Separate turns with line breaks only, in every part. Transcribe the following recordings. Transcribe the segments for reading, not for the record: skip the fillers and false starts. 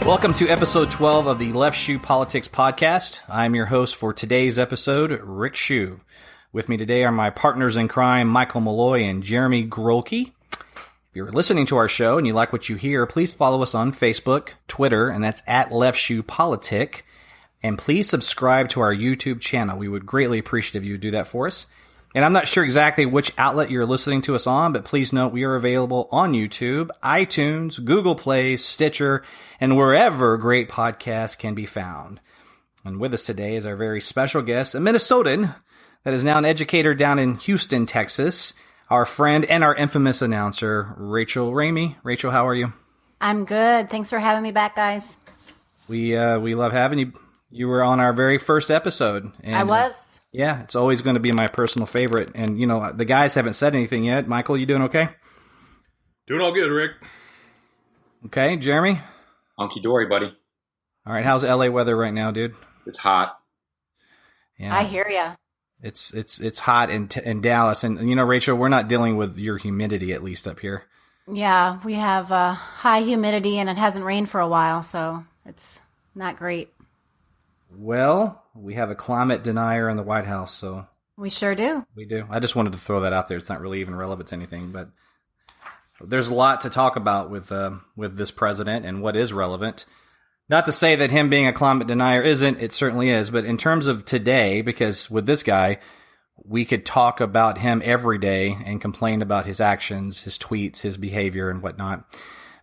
Welcome to episode 12 of the Left Shew Politics podcast. I'm your host for today's episode, Rick Shew. With me today are my partners in crime, Michael Malloy and Jeremy Grolke. If you're listening to our show and you like what you hear, please follow us on Facebook, Twitter, and that's at Left Shew Politic. And please subscribe to our YouTube channel. We would greatly appreciate if you would do that for us. And I'm not sure exactly which outlet you're listening to us on, but please note we are available on YouTube, iTunes, Google Play, Stitcher, and wherever great podcasts can be found. And with us today is our very special guest, a Minnesotan that is now an educator down in Houston, Texas, our friend and our infamous announcer, Rachel Ramey. Rachel, how are you?
I'm good. Thanks for having me back, guys.
We love having you. You were on our very first episode. And,
I was.
Yeah, it's always going to be my personal favorite. And, you know, the guys haven't said anything yet. Michael, you doing okay?
Doing all good, Rick.
Okay, Jeremy?
Hunky dory, buddy.
All right, how's LA weather right now, dude?
It's hot.
Yeah. I hear ya.
It's hot in Dallas. And, you know, Rachel, we're not dealing with your humidity, at least up here.
Yeah, we have high humidity, and it hasn't rained for a while, so it's not great.
Well, we have a climate denier in the White House, so...
We sure do.
We do. I just wanted to throw that out there. It's not really even relevant to anything, but there's a lot to talk about with this president and what is relevant. Not to say that him being a climate denier isn't, it certainly is, but in terms of today, because with this guy, we could talk about him every day and complain about his actions, his tweets, his behavior, and whatnot.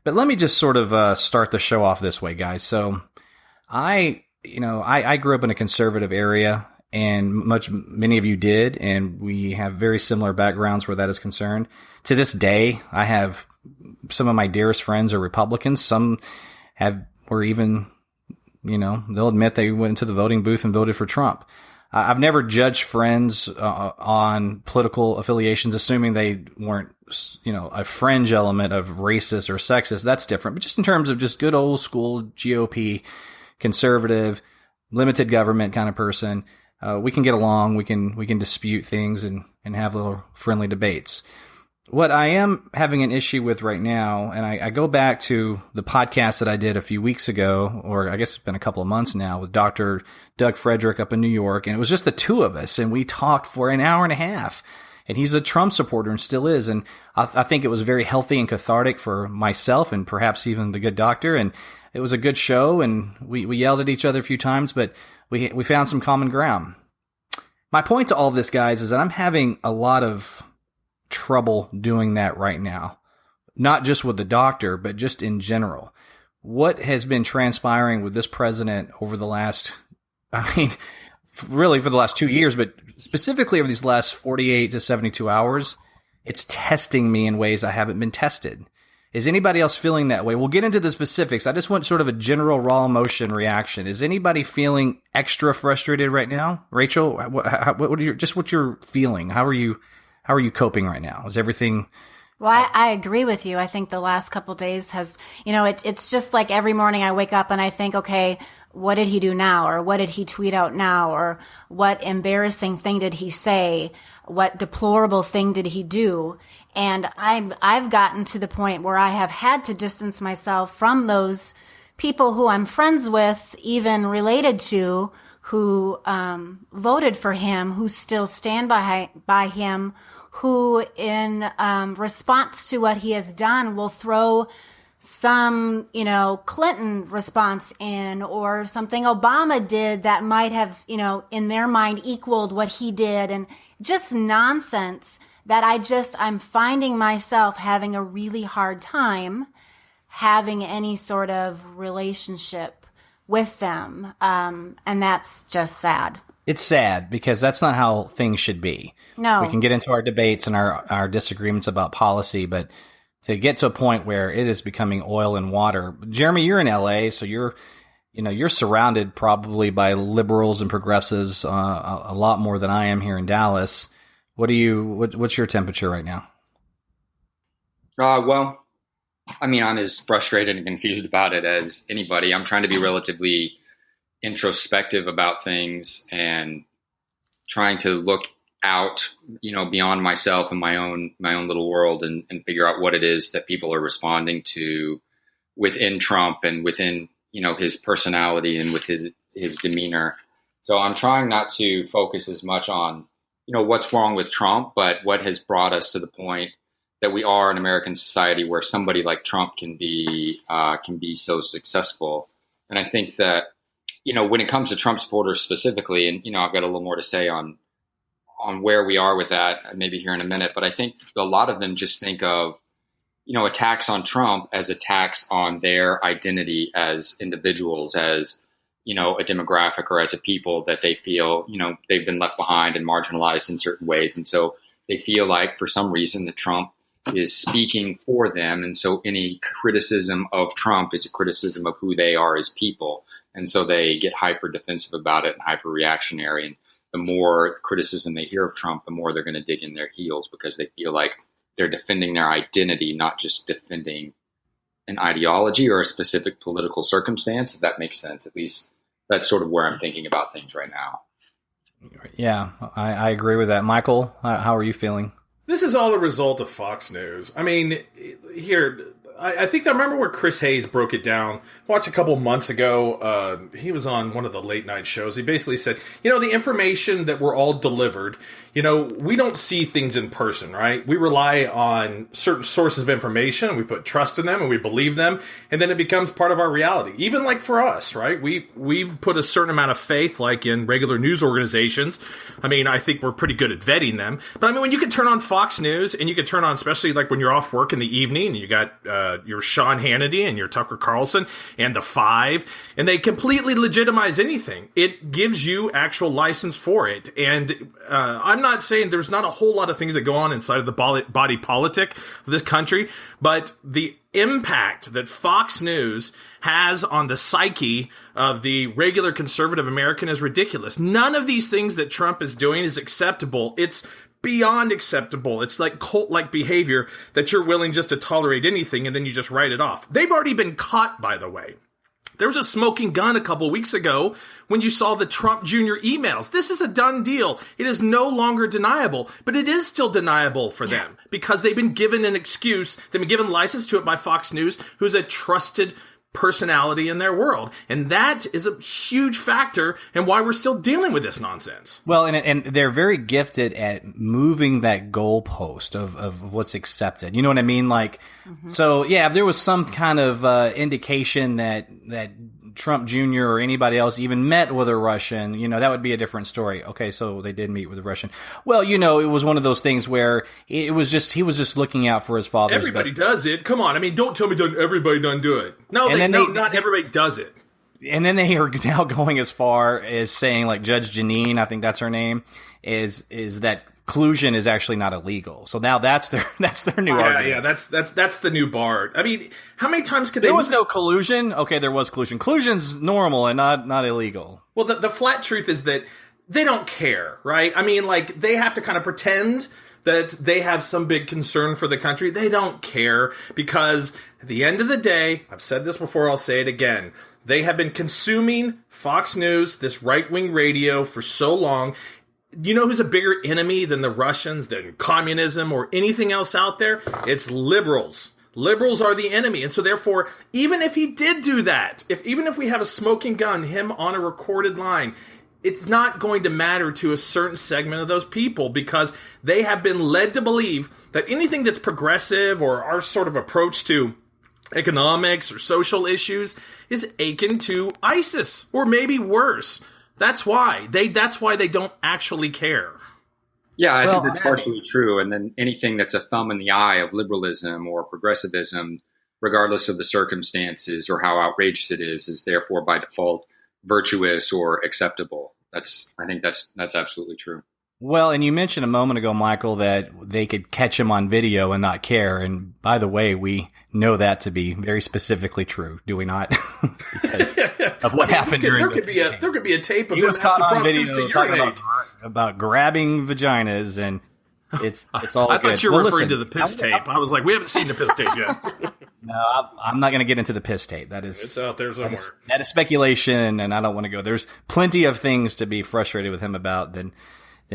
But let me just sort of start the show off this way, guys. So I grew up in a conservative area, and many of you did, and we have very similar backgrounds where that is concerned. To this day, I have some of my dearest friends are Republicans. Some were even, they'll admit they went into the voting booth and voted for Trump. I've never judged friends on political affiliations, assuming they weren't, a fringe element of racist or sexist. That's different. But just in terms of just good old school GOP, conservative, limited government kind of person, we can get along. We can dispute things and have little friendly debates. What I am having an issue with right now, and I go back to the podcast that I did a few weeks ago, or I guess it's been a couple of months now, with Dr. Doug Frederick up in New York, and it was just the two of us, and we talked for an hour and a half. And he's a Trump supporter and still is, and I think it was very healthy and cathartic for myself and perhaps even the good doctor, and it was a good show, and we yelled at each other a few times, but we found some common ground. My point to all of this, guys, is that I'm having a lot of trouble doing that right now. Not just with the doctor, but just in general. What has been transpiring with this president over the last, really for the last 2 years, but specifically over these last 48 to 72 hours, it's testing me in ways I haven't been tested. Is anybody else feeling that way? We'll get into the specifics. I just want sort of a general raw emotion reaction. Is anybody feeling extra frustrated right now? Rachel, what you're feeling? How are you coping right now? Is everything?
Well, I agree with you. I think the last couple of days has, it's just like every morning I wake up and I think, okay, what did he do now? Or what did he tweet out now? Or what embarrassing thing did he say? What deplorable thing did he do? And I've gotten to the point where I have had to distance myself from those people who I'm friends with, even related to, who voted for him, who still stand by him, who in response to what he has done will throw some, Clinton response in, or something Obama did that might have, in their mind equaled what he did, and just nonsense that I'm finding myself having a really hard time having any sort of relationship with them. And that's just sad.
It's sad because that's not how things should be.
No.
We can get into our debates and our disagreements about policy, but to get to a point where it is becoming oil and water. Jeremy, you're in LA, so you're surrounded probably by liberals and progressives a lot more than I am here in Dallas. What's your temperature right now?
Well, I'm as frustrated and confused about it as anybody. I'm trying to be relatively introspective about things and trying to look out, beyond myself and my own little world and figure out what it is that people are responding to within Trump and within his personality and with his demeanor. So I'm trying not to focus as much on, what's wrong with Trump, but what has brought us to the point that we are in American society where somebody like Trump can be so successful. And I think that, when it comes to Trump supporters specifically, and, I've got a little more to say on where we are with that, maybe here in a minute, but I think a lot of them just think of, attacks on Trump as attacks on their identity as individuals, as, a demographic or as a people that they feel, they've been left behind and marginalized in certain ways. And so they feel like for some reason that Trump is speaking for them. And so any criticism of Trump is a criticism of who they are as people. And so they get hyper defensive about it and hyper reactionary. And the more criticism they hear of Trump, the more they're going to dig in their heels because they feel like they're defending their identity, not just defending an ideology or a specific political circumstance, if that makes sense. At least that's sort of where I'm thinking about things right now.
Yeah, I agree with that. Michael, how are you feeling?
This is all the result of Fox News. I mean, I think I remember where Chris Hayes broke it down. Watched a couple months ago. He was on one of the late night shows. He basically said, the information that we're all delivered, we don't see things in person, right? We rely on certain sources of information. We put trust in them and we believe them. And then it becomes part of our reality. Even like for us, right? We put a certain amount of faith, like in regular news organizations. I mean, I think we're pretty good at vetting them. But I mean, when you can turn on Fox News and you can turn on, especially like when you're off work in the evening and you got your Sean Hannity and your Tucker Carlson and the Five, and they completely legitimize anything. It gives you actual license for it. And I'm not saying there's not a whole lot of things that go on inside of the body politic of this country, but the impact that Fox News has on the psyche of the regular conservative American is ridiculous. None of these things that Trump is doing is acceptable. It's beyond acceptable. It's like cult-like behavior that you're willing just to tolerate anything and then you just write it off. They've already been caught, by the way. There was a smoking gun a couple weeks ago when you saw the Trump Jr. emails. This is a done deal. It is no longer deniable, but it is still deniable for them because they've been given an excuse. They've been given license to it by Fox News, who's a trusted personality in their world. And that is a huge factor in why we're still dealing with this nonsense.
Well, and they're very gifted at moving that goalpost of what's accepted. You know what I mean? Like, so yeah, if there was some kind of indication that Trump Jr. or anybody else even met with a Russian, that would be a different story. Okay, so they did meet with a Russian. Well, it was one of those things where he was just looking out for his father's.
Everybody does it. Come on. I mean, don't tell me everybody doesn't do it. No, not everybody does it.
And then they are now going as far as saying, like Judge Janine, I think that's her name, is that collusion is actually not illegal. So now that's their new argument.
Yeah, that's the new bar. I mean, how many times could they?
There was no collusion. Okay, there was collusion. Collusion's normal and not illegal.
Well, the flat truth is that they don't care, right? I mean, like they have to kind of pretend that they have some big concern for the country. They don't care because at the end of the day, I've said this before, I'll say it again. They have been consuming Fox News, this right-wing radio for so long. You know who's a bigger enemy than the Russians, than communism or anything else out there? It's liberals. Liberals are the enemy. And so therefore, even if he did do that, even if we have a smoking gun, him on a recorded line, it's not going to matter to a certain segment of those people because they have been led to believe that anything that's progressive or our sort of approach to economics or social issues is akin to ISIS or maybe worse. That's why they don't actually care.
Yeah, I think that's partially true. And then anything that's a thumb in the eye of liberalism or progressivism, regardless of the circumstances or how outrageous it is therefore by default virtuous or acceptable. I think that's absolutely true.
Well, and you mentioned a moment ago, Michael, that they could catch him on video and not care. And by the way, we know that to be very specifically true, do we not? Because of what happened during
there could be a tape of
he was caught on video talking about grabbing vaginas, and it's all
I
good.
thought you were referring to the piss tape. I was like, we haven't seen the piss tape yet.
No, I'm not going to get into the piss tape.
It's out there somewhere.
That is speculation, and I don't want to go. There's plenty of things to be frustrated with him about than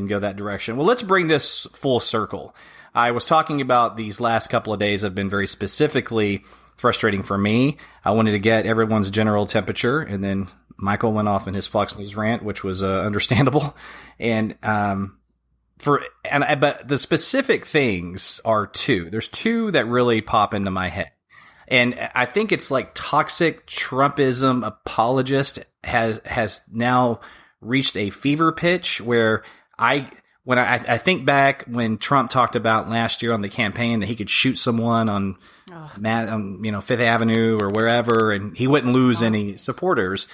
go that direction. Well, let's bring this full circle. I was talking about these last couple of days have been very specifically frustrating for me. I wanted to get everyone's general temperature, and then Michael went off in his Fox News rant, which was understandable. But the specific things are two. There's two that really pop into my head. And I think it's like toxic Trumpism apologist has now reached a fever pitch where I think back when Trump talked about last year on the campaign that he could shoot someone on Fifth Avenue or wherever, and he wouldn't lose any supporters.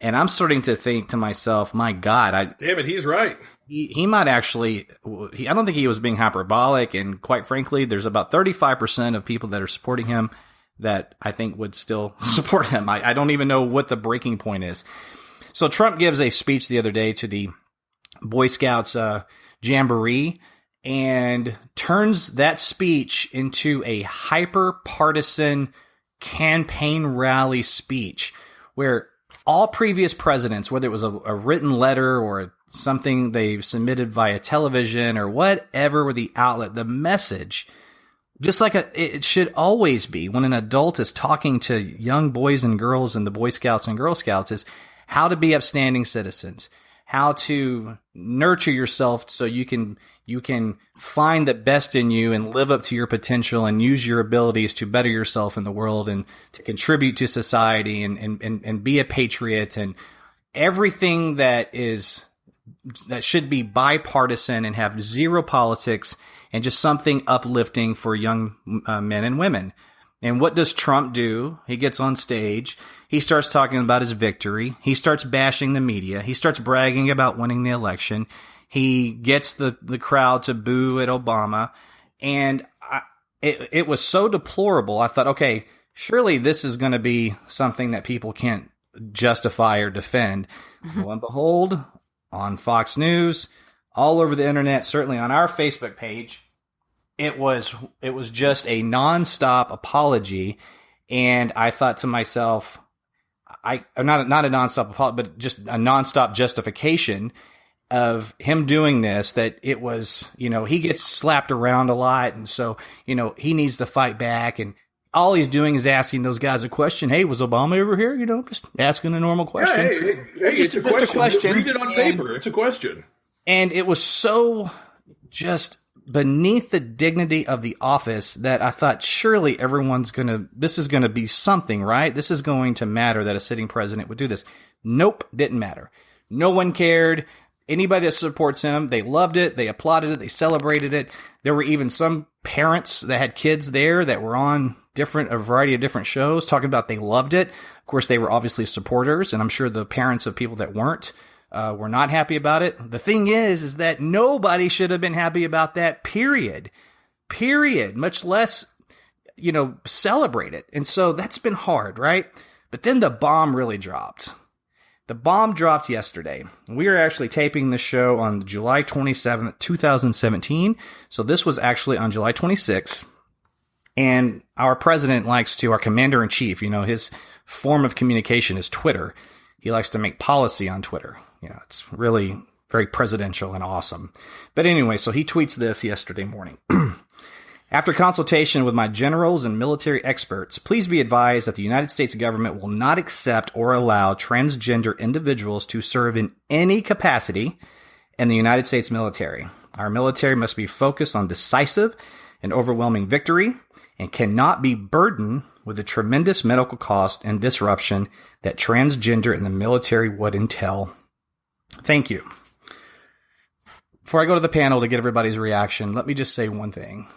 And I'm starting to think to myself, my God,
damn it, he's right.
He might actually. I don't think he was being hyperbolic, and quite frankly, there's about 35% of people that are supporting him that I think would still support him. I don't even know what the breaking point is. So Trump gives a speech the other day to the Boy Scouts Jamboree and turns that speech into a hyper-partisan campaign rally speech where all previous presidents, whether it was a written letter or something they submitted via television or whatever the outlet, the message, just like it should always be when an adult is talking to young boys and girls in the Boy Scouts and Girl Scouts, is how to be upstanding citizens, how to nurture yourself so you can find the best in you and live up to your potential and use your abilities to better yourself in the world and to contribute to society and be a patriot, and everything that should be bipartisan and have zero politics and just something uplifting for young men and women. And what does Trump do? He gets on stage. He starts talking about his victory. He starts bashing the media. He starts bragging about winning the election. He gets the crowd to boo at Obama. And it was so deplorable. I thought, okay, surely this is going to be something that people can't justify or defend. Lo and behold, on Fox News, all over the internet, certainly on our Facebook page, it was just a nonstop apology. And I thought to myself, not a nonstop apology, but just a nonstop justification of him doing this, that it was, he gets slapped around a lot. And so, he needs to fight back. And all he's doing is asking those guys a question. Hey, was Obama over here? Just asking a normal question.
Hey, just a question. Read it on paper. It's a question.
And it was so just beneath the dignity of the office that I thought, surely this is going to be something, right? This is going to matter that a sitting president would do this. Nope, didn't matter. No one cared. Anybody that supports him, they loved it. They applauded it. They celebrated it. There were even some parents that had kids there that were on a variety of different shows talking about they loved it. Of course, they were obviously supporters, and I'm sure the parents of people that weren't were not happy about it. The thing is that nobody should have been happy about that, period, much less, celebrate it. And so that's been hard, right? But then the bomb really dropped. The bomb dropped yesterday. We are actually taping this show on July 27th, 2017. So this was actually on July 26th. And our president our commander-in-chief, his form of communication is Twitter. He likes to make policy on Twitter. It's really very presidential and awesome. But anyway, so he tweets this yesterday morning. After consultation with my generals and military experts, please be advised that the United States government will not accept or allow transgender individuals to serve in any capacity in the United States military. Our military must be focused on decisive and overwhelming victory and cannot be burdened with the tremendous medical cost and disruption that transgender in the military would entail. Thank you. Before I go to the panel to get everybody's reaction, let me just say one thing.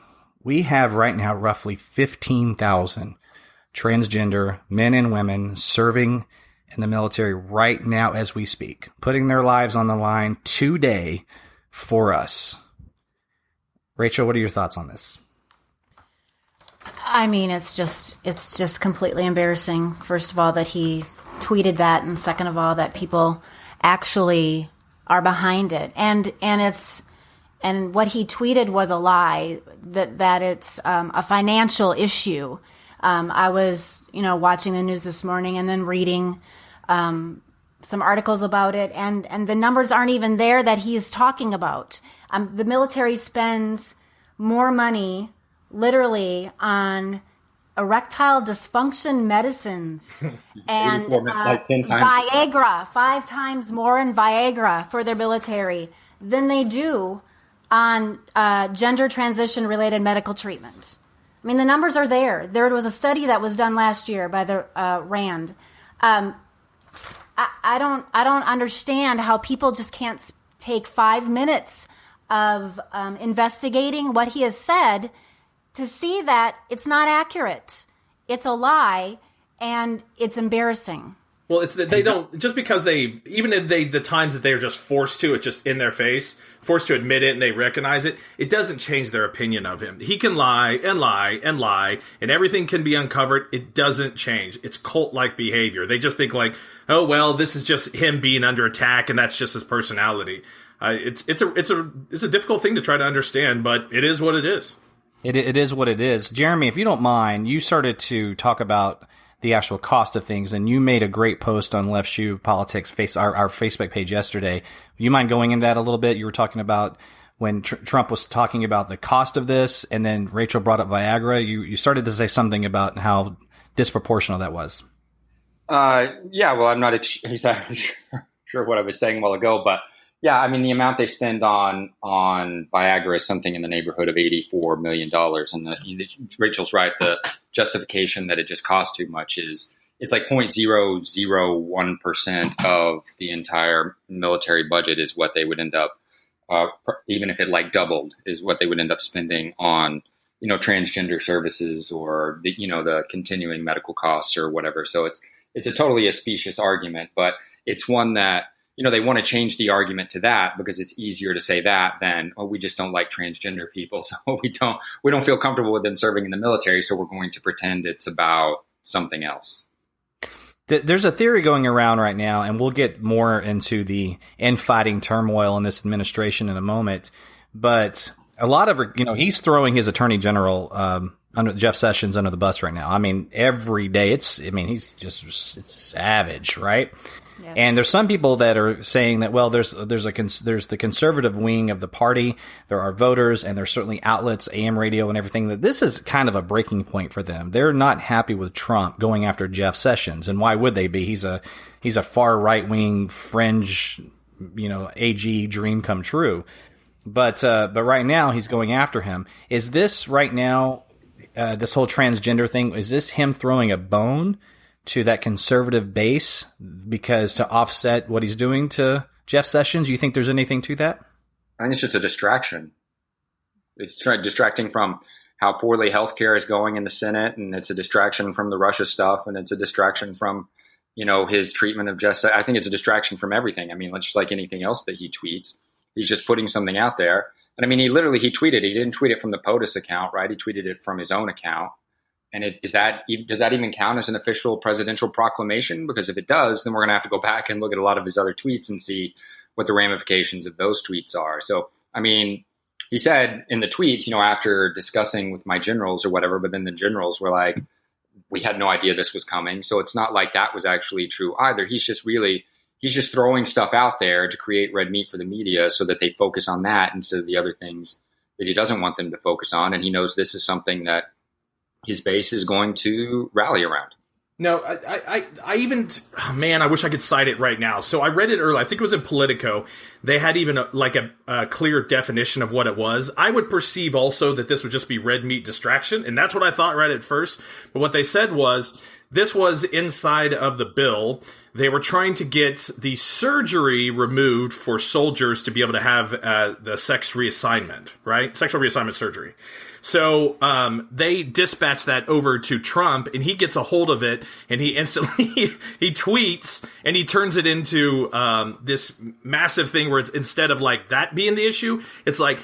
We have right now roughly 15,000 transgender men and women serving in the military right now as we speak, putting their lives on the line today for us. Rachel, what are your thoughts on this?
I mean, it's just completely embarrassing. First of all, that he tweeted that, and second of all, that people actually are behind it. And what he tweeted was a lie, that it's a financial issue. I was, watching the news this morning and then reading some articles about it, and the numbers aren't even there that he is talking about. The military spends more money literally on erectile dysfunction medicines and
like 10 times.
Viagra, 5 times more in Viagra for their military than they do on gender transition related medical treatment. I mean, the numbers are there. There was a study that was done last year by the RAND. I don't understand how people just can't take 5 minutes of investigating what he has said to see that it's not accurate. It's a lie, and it's embarrassing.
Well, it's that they don't, just because even if the times that they're just forced to, it's just in their face, forced to admit it and they recognize it, it doesn't change their opinion of him. He can lie and lie and lie, and everything can be uncovered. It doesn't change. It's cult-like behavior. They just think like, oh, well, this is just him being under attack, and that's just his personality. It's a difficult thing to try to understand, but it is what it is.
It is what it is. Jeremy, if you don't mind, you started to talk about the actual cost of things, and you made a great post on Left Shew Politics, our Facebook page yesterday. You mind going into that a little bit? You were talking about when Trump was talking about the cost of this, and then Rachel brought up Viagra. You started to say something about how disproportional that was.
Yeah, well, I'm not exactly sure what I was saying a while ago, but yeah, I mean, the amount they spend on Viagra is something in the neighborhood of $84 million. And Rachel's right. The justification that it just costs too much it's like 0.001% of the entire military budget is what they would end up, even if it like doubled, is what they would end up spending on, transgender services or the continuing medical costs or whatever. So it's a totally a specious argument, but it's one that, they want to change the argument to that because it's easier to say that than, oh, we just don't like transgender people. So we don't feel comfortable with them serving in the military. So we're going to pretend it's about something else.
There's a theory going around right now, and we'll get more into the infighting turmoil in this administration in a moment. But a lot of, he's throwing his attorney general, under Jeff Sessions under the bus right now. I mean, every day he's just savage, right? Yeah. And there's some people that are saying that, well, there's the conservative wing of the party. There are voters, and there's certainly outlets, AM radio and everything, that this is kind of a breaking point for them. They're not happy with Trump going after Jeff Sessions. And why would they be? He's a far right wing fringe, AG dream come true. But right now he's going after him. Is this right now, this whole transgender thing, is this him throwing a bone to that conservative base because to offset what he's doing to Jeff Sessions? You think there's anything to that?
I think it's just a distraction. It's distracting from how poorly healthcare is going in the Senate, and it's a distraction from the Russia stuff, and it's a distraction from, his treatment of Jeff. I think it's a distraction from everything. I mean, just like anything else that he tweets, he's just putting something out there. And I mean, he tweeted it. He didn't tweet it from the POTUS account, right? He tweeted it from his own account. And does that even count as an official presidential proclamation? Because if it does, then we're going to have to go back and look at a lot of his other tweets and see what the ramifications of those tweets are. So, I mean, he said in the tweets, after discussing with my generals or whatever, but then the generals were like, we had no idea this was coming. So it's not like that was actually true either. He's just throwing stuff out there to create red meat for the media so that they focus on that instead of the other things that he doesn't want them to focus on. And he knows this is something that his base is going to rally around.
No, I wish I could cite it right now. So I read it earlier. I think it was in Politico. They had even a clear definition of what it was. I would perceive also that this would just be red meat distraction, and that's what I thought right at first. But what they said was this was inside of the bill. They were trying to get the surgery removed for soldiers to be able to have the sex reassignment, right? Sexual reassignment surgery. So they dispatch that over to Trump, and he gets a hold of it, and he instantly he tweets, and he turns it into this massive thing where it's, instead of like that being the issue, it's like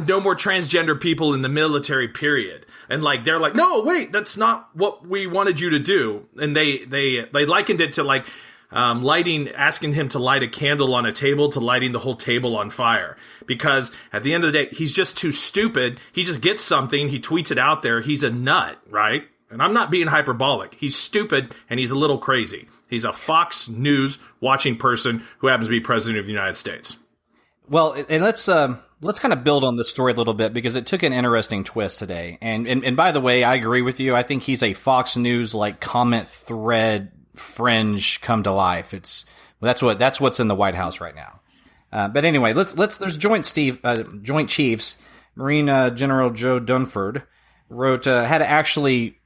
no more transgender people in the military, period. And like they're like, no, wait, that's not what we wanted you to do. And they likened it to like asking him to light a candle on a table to lighting the whole table on fire. Because at the end of the day, he's just too stupid. He just gets something, he tweets it out there. He's a nut, right? And I'm not being hyperbolic. He's stupid, and he's a little crazy. He's a Fox News watching person who happens to be president of the United States.
Well, and let's kind of build on this story a little bit because it took an interesting twist today. And by the way, I agree with you. I think he's a Fox News like comment thread fringe come to life. That's what's in the White House right now. But anyway, there's Joint Chiefs. Marine General Joe Dunford wrote had to actually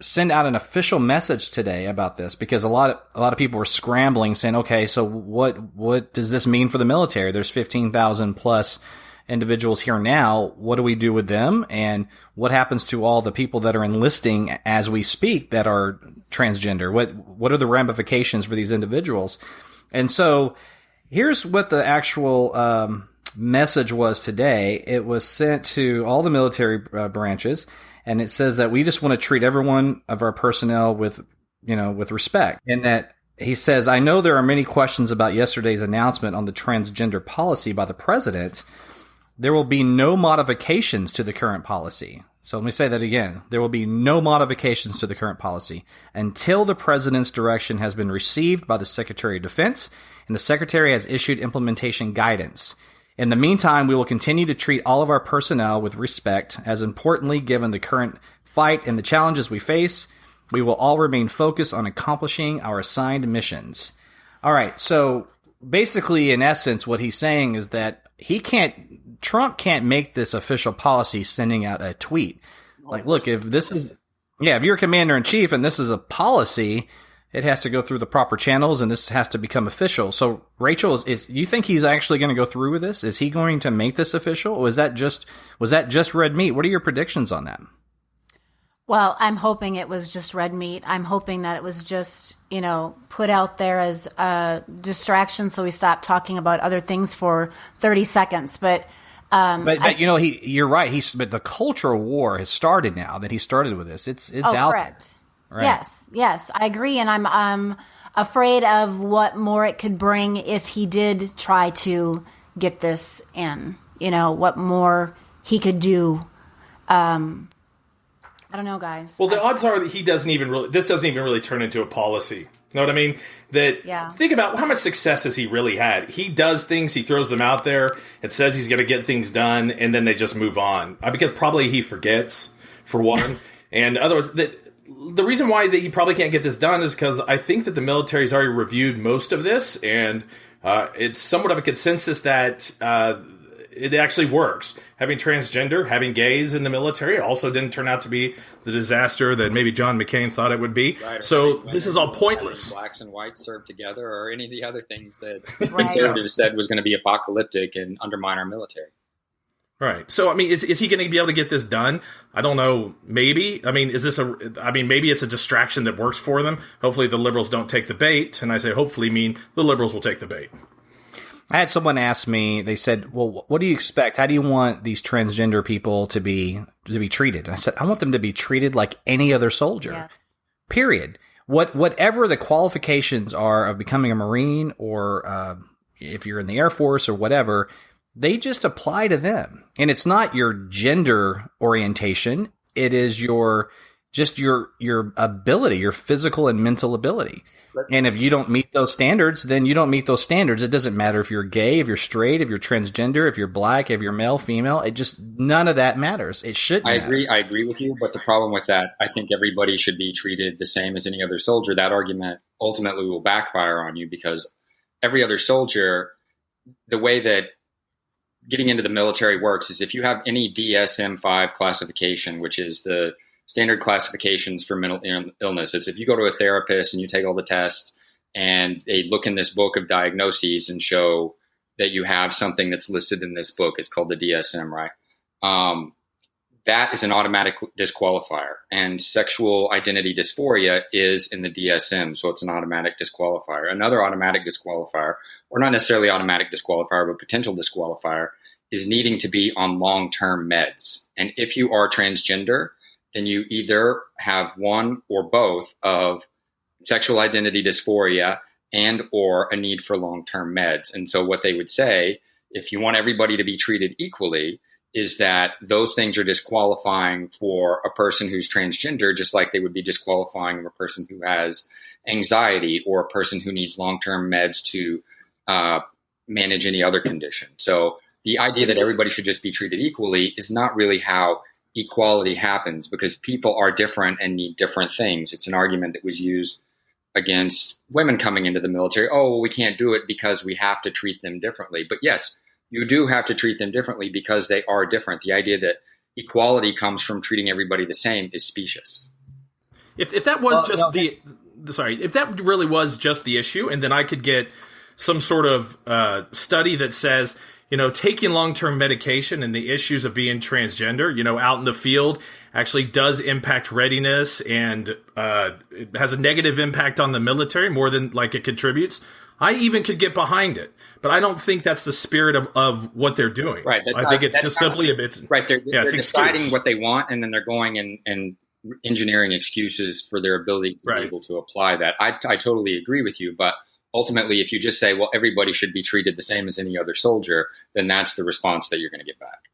send out an official message today about this because a lot of people were scrambling saying, okay, so what does this mean for the military? There's 15,000 plus individuals here now. What do we do with them? And what happens to all the people that are enlisting as we speak that are transgender? What are the ramifications for these individuals? And so here's what the actual message was today. It was sent to all the military branches. And it says that we just want to treat every one of our personnel with respect. And that he says, I know there are many questions about yesterday's announcement on the transgender policy by the president. There will be no modifications to the current policy. So let me say that again. There will be no modifications to the current policy until the president's direction has been received by the Secretary of Defense and the Secretary has issued implementation guidance. In the meantime, we will continue to treat all of our personnel with respect. As importantly, given the current fight and the challenges we face, we will all remain focused on accomplishing our assigned missions. All right. So basically, in essence, what he's saying is that Trump can't make this official policy sending out a tweet. Like, look, if you're commander in chief and this is a policy, it has to go through the proper channels, and this has to become official. So, Rachel, you think he's actually going to go through with this? Is he going to make this official? Or was that just red meat? What are your predictions on that?
Well, I'm hoping it was just red meat. I'm hoping that it was just, put out there as a distraction, so we stop talking about other things for 30 seconds. But you're right. But the cultural war has started now that he started with this. It's out correct.
there. Right.
Yes, I agree, and I'm afraid of what more it could bring if he did try to get this in. What more he could do. I don't know, guys.
Well, the odds are that this doesn't even really turn into a policy. You know what I mean? Think about how much success has he really had. He does things, he throws them out there, it says he's going to get things done, and then they just move on. Because probably he forgets, for one, and otherwise the reason why that he probably can't get this done is because I think that the military's already reviewed most of this, and it's somewhat of a consensus that it actually works. Having transgender, having gays in the military also didn't turn out to be the disaster that maybe John McCain thought it would be. Right, so this is all pointless.
Blacks and whites served together, or any of the other things that conservatives said was going to be apocalyptic and undermine our military.
Right. So, I mean, is he going to be able to get this done? I don't know. Maybe. I mean, maybe it's a distraction that works for them. Hopefully the liberals don't take the bait. And I say hopefully mean the liberals will take the bait.
I had someone ask me, they said, well, what do you expect? How do you want these transgender people to be treated? And I said, I want them to be treated like any other soldier. Yes. Period. Whatever the qualifications are of becoming a Marine or if you're in the Air Force or whatever, they just apply to them. And it's not your gender orientation. It is your ability, your physical and mental ability. And if you don't meet those standards, then you don't meet those standards. It doesn't matter if you're gay, if you're straight, if you're transgender, if you're black, if you're male, female. None of that matters. It shouldn't matter.
I agree with you. But the problem with that, I think everybody should be treated the same as any other soldier. That argument ultimately will backfire on you because every other soldier, the way that getting into the military works is if you have any DSM-5 classification, which is the standard classifications for mental illness. It's if you go to a therapist and you take all the tests and they look in this book of diagnoses and show that you have something that's listed in this book. It's called the DSM, right? That is an automatic disqualifier. And sexual identity dysphoria is in the DSM, so it's an automatic disqualifier. Another automatic disqualifier, or not necessarily automatic disqualifier, but potential disqualifier, is needing to be on long-term meds. And if you are transgender, then you either have one or both of sexual identity dysphoria and or a need for long-term meds. And so what they would say, if you want everybody to be treated equally, is that those things are disqualifying for a person who's transgender, just like they would be disqualifying a person who has anxiety or a person who needs long-term meds to manage any other condition. So the idea that everybody should just be treated equally is not really how equality happens, because people are different and need different things. It's an argument that was used against women coming into the military. Oh, well, we can't do it because we have to treat them differently. But yes, you do have to treat them differently because they are different. The idea that equality comes from treating everybody the same is specious.
If that was if that really was just the issue, and then I could get some sort of study that says, taking long-term medication and the issues of being transgender, out in the field actually does impact readiness, and it has a negative impact on the military more than like it contributes. I even could get behind it, but I don't think that's the spirit of what they're doing.
Right.
I think it's just simply a bit.
Right. They're deciding what they want, and then they're going and engineering excuses for their ability to be able to apply that. I totally agree with you, but ultimately, if you just say, well, everybody should be treated the same as any other soldier, then that's the response that you're going to get back.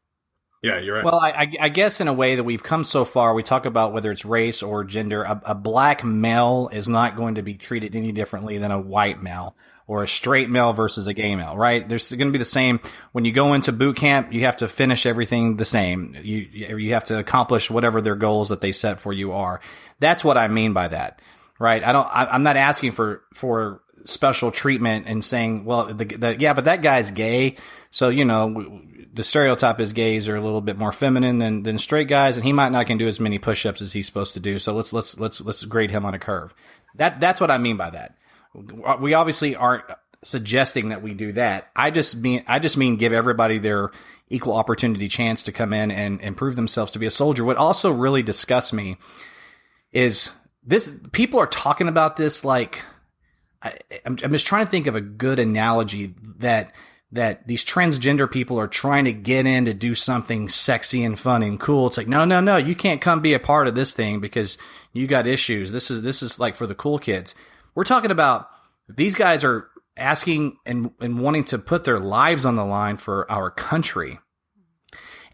Yeah, you're right.
Well, I guess in a way that we've come so far, we talk about whether it's race or gender. A black male is not going to be treated any differently than a white male, or a straight male versus a gay male, right? There's going to be the same. When you go into boot camp, you have to finish everything the same. You have to accomplish whatever their goals that they set for you are. That's what I mean by that, right? I'm not asking for special treatment and saying, well, but that guy's gay, so the stereotype is gays are a little bit more feminine than straight guys, and he might not can do as many push-ups as he's supposed to do. So let's grade him on a curve. That's what I mean by that. We obviously aren't suggesting that we do that. I just mean give everybody their equal opportunity chance to come in and prove themselves to be a soldier. What also really disgusts me is this: people are talking about this like. I'm just trying to think of a good analogy that these transgender people are trying to get in to do something sexy and fun and cool. It's like, no, you can't come be a part of this thing because you got issues. This is like for the cool kids. We're talking about these guys are asking and wanting to put their lives on the line for our country.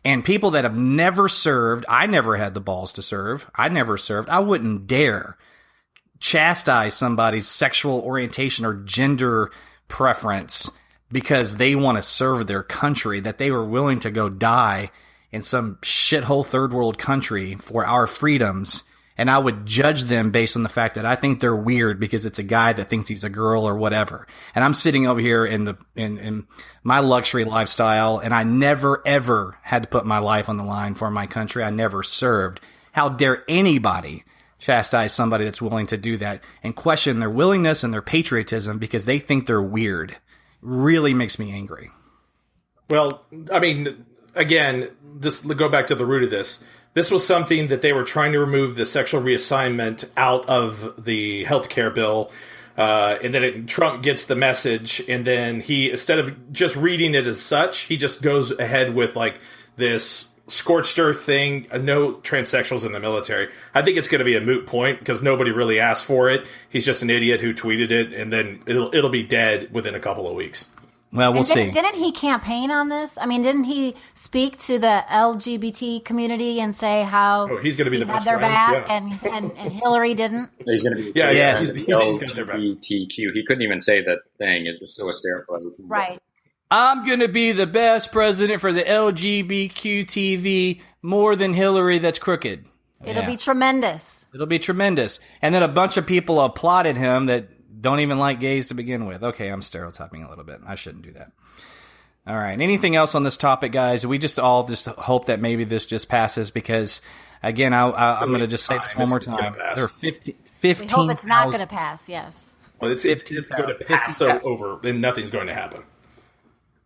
And people that have never served, I never had the balls to serve. I never served. I wouldn't dare chastise somebody's sexual orientation or gender preference because they want to serve their country, that they were willing to go die in some shithole third world country for our freedoms. And I would judge them based on the fact that I think they're weird because it's a guy that thinks he's a girl or whatever. And I'm sitting over here in my luxury lifestyle, and I never ever had to put my life on the line for my country. I never served. How dare anybody chastise somebody that's willing to do that and question their willingness and their patriotism because they think they're weird? Really makes me angry.
Well, I mean, again, just go back to the root of this. This was something that they were trying to remove the sexual reassignment out of the healthcare bill. And then Trump gets the message, and then he, instead of just reading it as such, he just goes ahead with like this scorched earth thing, no transsexuals in the military. I think it's going to be a moot point because nobody really asked for it. He's just an idiot who tweeted it, and then it'll be dead within a couple of weeks.
Well, we'll see.
Didn't he campaign on this? I mean, didn't he speak to the LGBT community and say how
he's going to be the best
their
friend?
back, and Hillary didn't?
He's going to be
he's got their back.
LGBTQ. He couldn't even say that thing. It was so hysterical.
Right.
I'm going to be the best president for the LGBTQ TV more than Hillary that's crooked.
It'll be tremendous.
It'll be tremendous. And then a bunch of people applauded him that don't even like gays to begin with. Okay, I'm stereotyping a little bit. I shouldn't do that. All right. Anything else on this topic, guys? We just all just hope that maybe this just passes because, again, I'm going to just say this one more time. There are 15,000.
We hope it's not going to pass, yes.
Well, it's going to pass over, and nothing's going to happen.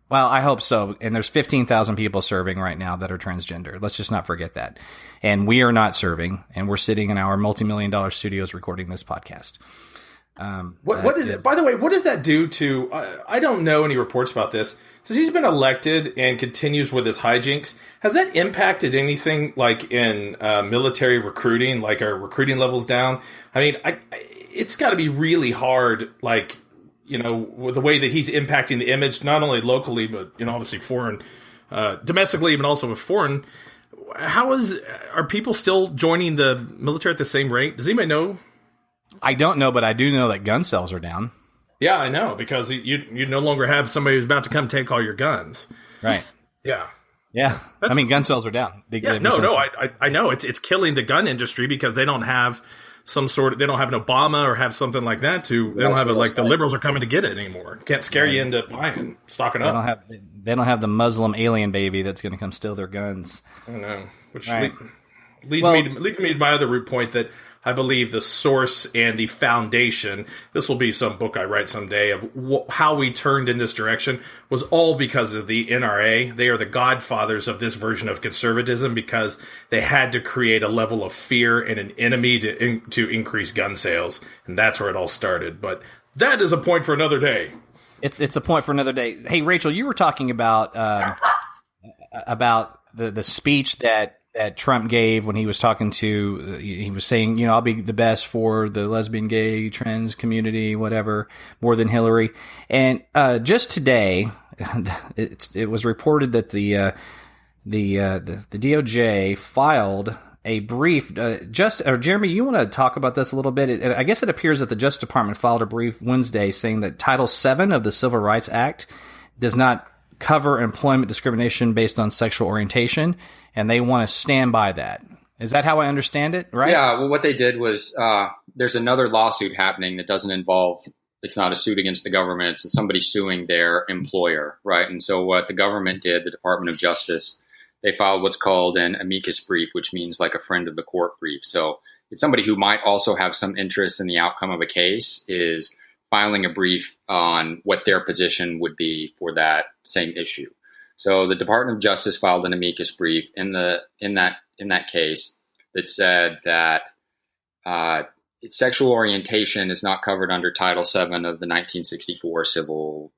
Well, I hope so. And there's 15,000 people serving right now that are transgender. Let's just not forget that. And we are not serving, and we're sitting in our multi-million-dollar studios recording this podcast.
What is it? By the way, what does that do to? I don't know any reports about this. Since he's been elected and continues with his hijinks, has that impacted anything like in military recruiting? Like are recruiting levels down? I mean, it's got to be really hard. Like with the way that he's impacting the image, not only locally but obviously foreign, domestically, but also with foreign. Are people still joining the military at the same rate? Does anybody know?
I don't know, but I do know that gun sales are down.
Yeah, I know, because you no longer have somebody who's about to come take all your guns.
Right.
Yeah.
Yeah. I mean, gun sales are down.
Yeah, I know it's killing the gun industry because they don't have they don't have an Obama or have something like that they don't have it like the liberals are coming to get it anymore. Can't scare you into buying, stocking up.
They don't have the Muslim alien baby that's going to come steal their guns.
I know. Which
Right.
leads me to my other root point that I believe the source and the foundation, this will be some book I write someday, of how we turned in this direction, was all because of the NRA. They are the godfathers of this version of conservatism because they had to create a level of fear and an enemy to increase gun sales. And that's where it all started. But that is a point for another day.
It's a point for another day. Hey, Rachel, you were talking about the speech that Trump gave when he was talking to, he was saying, I'll be the best for the lesbian, gay, trans community, whatever, more than Hillary. And just today, it was reported that the DOJ filed a brief. Jeremy, you want to talk about this a little bit? I guess it appears that the Justice Department filed a brief Wednesday saying that Title VII of the Civil Rights Act does not cover employment discrimination based on sexual orientation, and they want to stand by that. Is that how I understand it, right?
Yeah, well, what they did was there's another lawsuit happening that doesn't involve, it's not a suit against the government, it's somebody suing their employer, right? And so what the government did, the Department of Justice, they filed what's called an amicus brief, which means like a friend of the court brief. So it's somebody who might also have some interest in the outcome of a case is filing a brief on what their position would be for that same issue. So the Department of Justice filed an amicus brief in that case that said that sexual orientation is not covered under Title VII of the 1964 Civil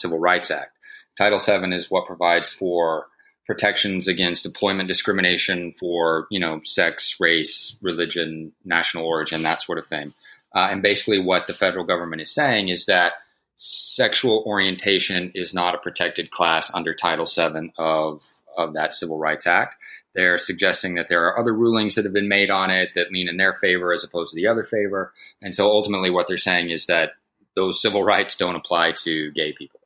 Rights Act. Title VII is what provides for protections against employment discrimination for, sex, race, religion, national origin, that sort of thing. And basically what the federal government is saying is that sexual orientation is not a protected class under Title VII of that Civil Rights Act. They're suggesting that there are other rulings that have been made on it that lean in their favor as opposed to the other favor. And so ultimately what they're saying is that those civil rights don't apply to gay people.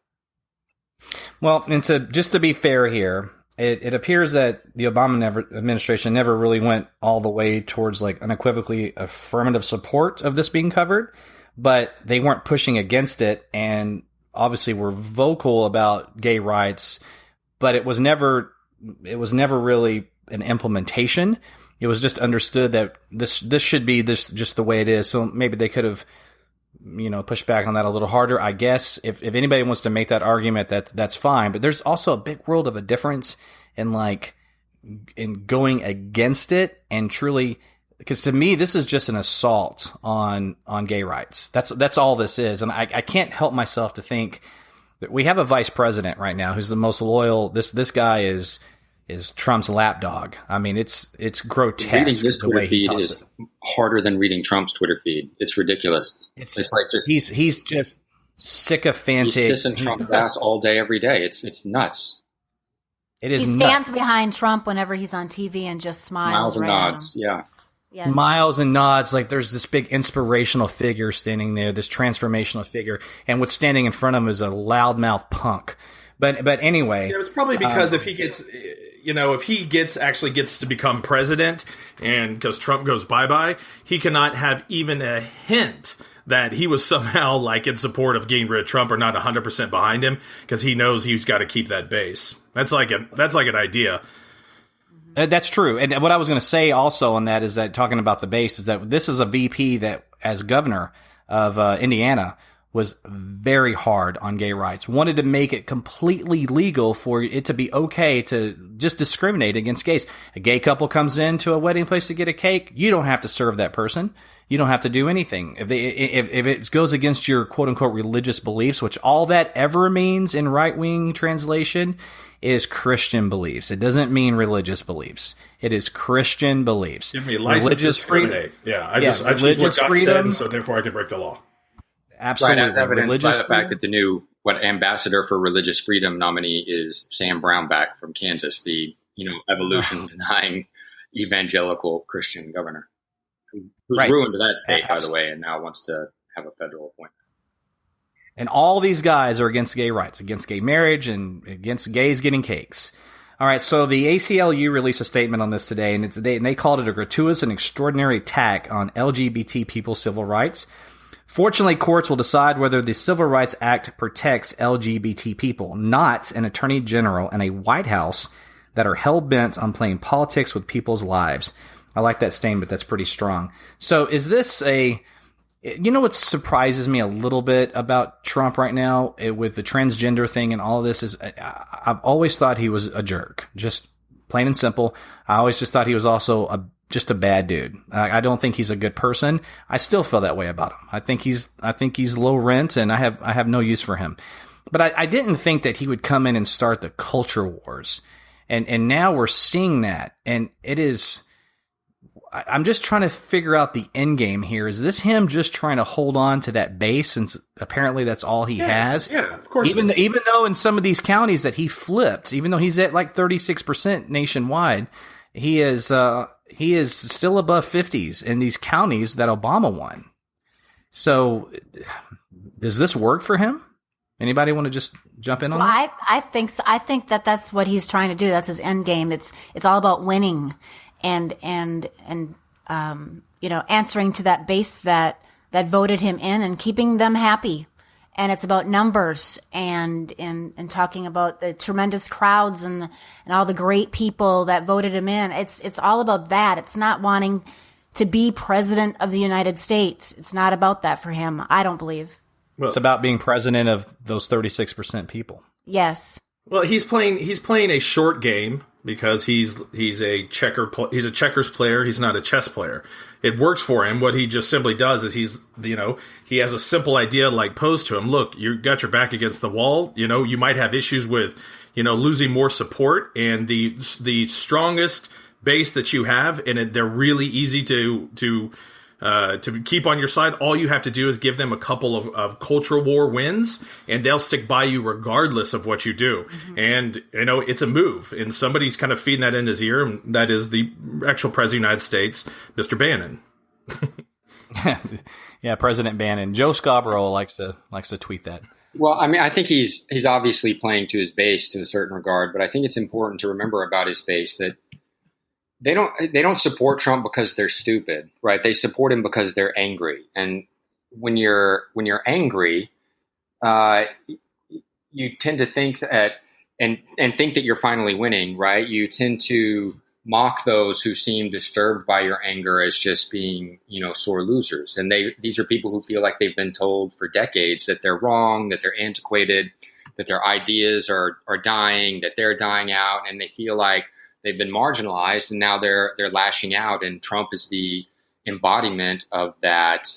Well, and just to be fair here, it appears that the Obama administration never really went all the way towards like unequivocally affirmative support of this being covered, but they weren't pushing against it, and obviously were vocal about gay rights, but it was never really an implementation. It was just understood that this should be just the way it is. So maybe they could have pushed back on that a little harder. I guess if anybody wants to make that argument, that's fine. But there's also a big world of a difference in going against it and truly, because to me this is just an assault on gay rights. That's all this is, and I can't help myself to think that we have a vice president right now who's the most loyal. This guy is Trump's lapdog. I mean, it's grotesque.
Reading his Twitter feed is harder than reading Trump's Twitter feed. It's ridiculous. It's like
he's just sycophantic.
He's kissing Trump's ass all day, every day. It's nuts.
It is.
He stands behind Trump whenever he's on TV and just smiles.
Smiles and nods. Yeah.
Yes.
Miles and nods, like there's this big inspirational figure standing there, this transformational figure, and what's standing in front of him is a loudmouth punk. But anyway,
it's probably because if he actually gets to become president, and because Trump goes bye-bye, he cannot have even a hint that he was somehow like in support of getting rid of Trump or not 100% behind him, because he knows he's got to keep that base. That's like an idea.
That's true. And what I was going to say also on that is that, talking about the base, is that this is a VP that, as governor of Indiana, was very hard on gay rights, wanted to make it completely legal for it to be okay to just discriminate against gays. A gay couple comes into a wedding place to get a cake, you don't have to serve that person. You don't have to do anything. If it goes against your quote unquote religious beliefs, which all that ever means in right-wing translation is Christian beliefs. It doesn't mean religious beliefs. It is Christian beliefs.
Give me license to discriminate. Yeah, I choose what God said, and so therefore I can break the law.
Absolutely.
Right, as evidenced by the fact that the new ambassador for religious freedom nominee is Sam Brownback from Kansas, the evolution denying evangelical Christian governor, who's ruined that state, by the way, and now wants to have a federal appointment.
And all these guys are against gay rights, against gay marriage, and against gays getting cakes. All right, so the ACLU released a statement on this today, and they called it a gratuitous and extraordinary attack on LGBT people's civil rights. Fortunately, courts will decide whether the Civil Rights Act protects LGBT people, not an attorney general and a White House that are hell-bent on playing politics with people's lives. I like that statement. That's pretty strong. So is this what surprises me a little bit about Trump right now with the transgender thing and all of this is I've always thought he was a jerk, just plain and simple. I always just thought he was also just a bad dude. I don't think he's a good person. I still feel that way about him. I think he's low rent, and I have no use for him. But I didn't think that he would come in and start the culture wars, and now we're seeing that, and it is. I'm just trying to figure out the end game here. Is this him just trying to hold on to that base, since apparently that's all he has?
Yeah, of course.
Even though in some of these counties that he flipped, even though he's at like 36% nationwide, he is still above 50s in these counties that Obama won. So does this work for him? Anybody want to just jump in on that?
I think so. I think that that's what he's trying to do. That's his end game. It's all about winning and answering to that base that voted him in and keeping them happy. And it's about numbers and talking about the tremendous crowds and all the great people that voted him in. It's all about that. It's not wanting to be president of the United States. It's not about that for him, I don't believe.
Well, it's about being president of those 36% people.
Yes.
Well, he's playing a short game because he's a checkers player. He's not a chess player. It works for him. What he just simply does is he has a simple idea like posed to him. Look, you got your back against the wall. You might have issues with losing more support, and the strongest base that you have, and they're really easy to keep on your side. All you have to do is give them a couple of cultural war wins, and they'll stick by you regardless of what you do. Mm-hmm. And, it's a move, and somebody's kind of feeding that in his ear, and that is the actual president of the United States, Mr. Bannon.
Yeah, President Bannon. Joe Scarborough likes to tweet that.
Well, I mean, I think he's obviously playing to his base to a certain regard, but I think it's important to remember about his base that they don't support Trump because they're stupid, right? They support him because they're angry. And when you're angry, you tend to think that and think that you're finally winning, right? You tend to mock those who seem disturbed by your anger as just being, sore losers. And these are people who feel like they've been told for decades that they're wrong, that they're antiquated, that their ideas are dying, that they're dying out, and they feel like they've been marginalized, and now they're lashing out, and Trump is the embodiment of that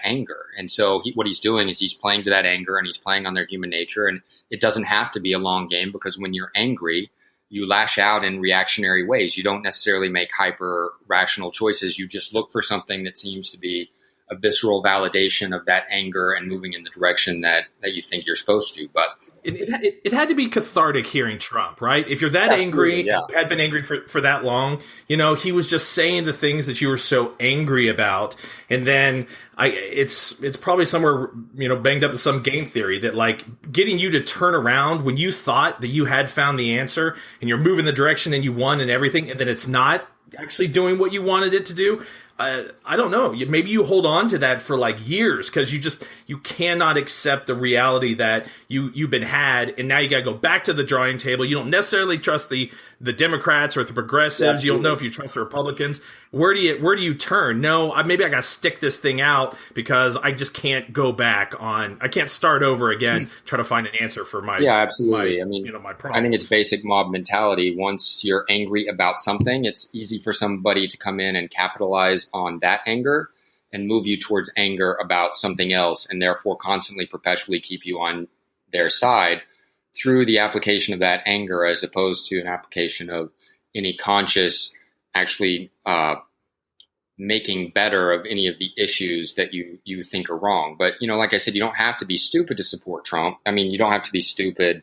anger. And so what he's doing is he's playing to that anger, and he's playing on their human nature. And it doesn't have to be a long game, because when you're angry, you lash out in reactionary ways. You don't necessarily make hyper rational choices. You just look for something that seems to be a visceral validation of that anger and moving in the direction that you think you're supposed to. But
it had to be cathartic hearing Trump, right? If you're that angry, had been angry for that long, he was just saying the things that you were so angry about. And then it's probably somewhere, banged up to some game theory that like getting you to turn around when you thought that you had found the answer and you're moving the direction and you won and everything, and then it's not actually doing what you wanted it to do. I don't know. Maybe you hold on to that for like years because you cannot accept the reality that you've been had, and now you got to go back to the drawing table. You don't necessarily trust the Democrats or the progressives. You don't know if you trust the Republicans. Where do you turn? No, maybe I got to stick this thing out because I just can't go back on. I can't start over again. Try to find an answer for my
absolutely.
My problem.
I think it's basic mob mentality. Once you're angry about something, it's easy for somebody to come in and capitalize on that anger and move you towards anger about something else, and therefore constantly perpetually keep you on their side through the application of that anger, as opposed to an application of any conscious actually making better of any of the issues that you think are wrong. But, like I said, you don't have to be stupid to support Trump. I mean, you don't have to be stupid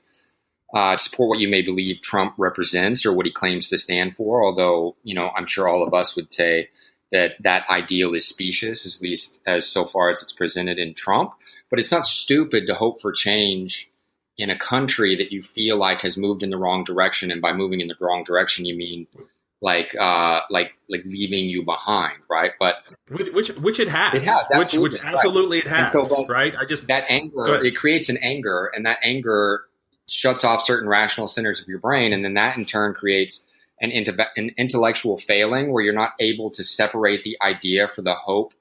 to support what you may believe Trump represents or what he claims to stand for, although, I'm sure all of us would say that ideal is specious, at least as so far as it's presented in Trump. But it's not stupid to hope for change in a country that you feel like has moved in the wrong direction. And by moving in the wrong direction, you mean like leaving you behind, right? But
which it has, which absolutely it has,
so
right?
That anger, it creates an anger, and that anger shuts off certain rational centers of your brain, and then that in turn creates an intellectual failing where you're not able to separate the idea for the hope,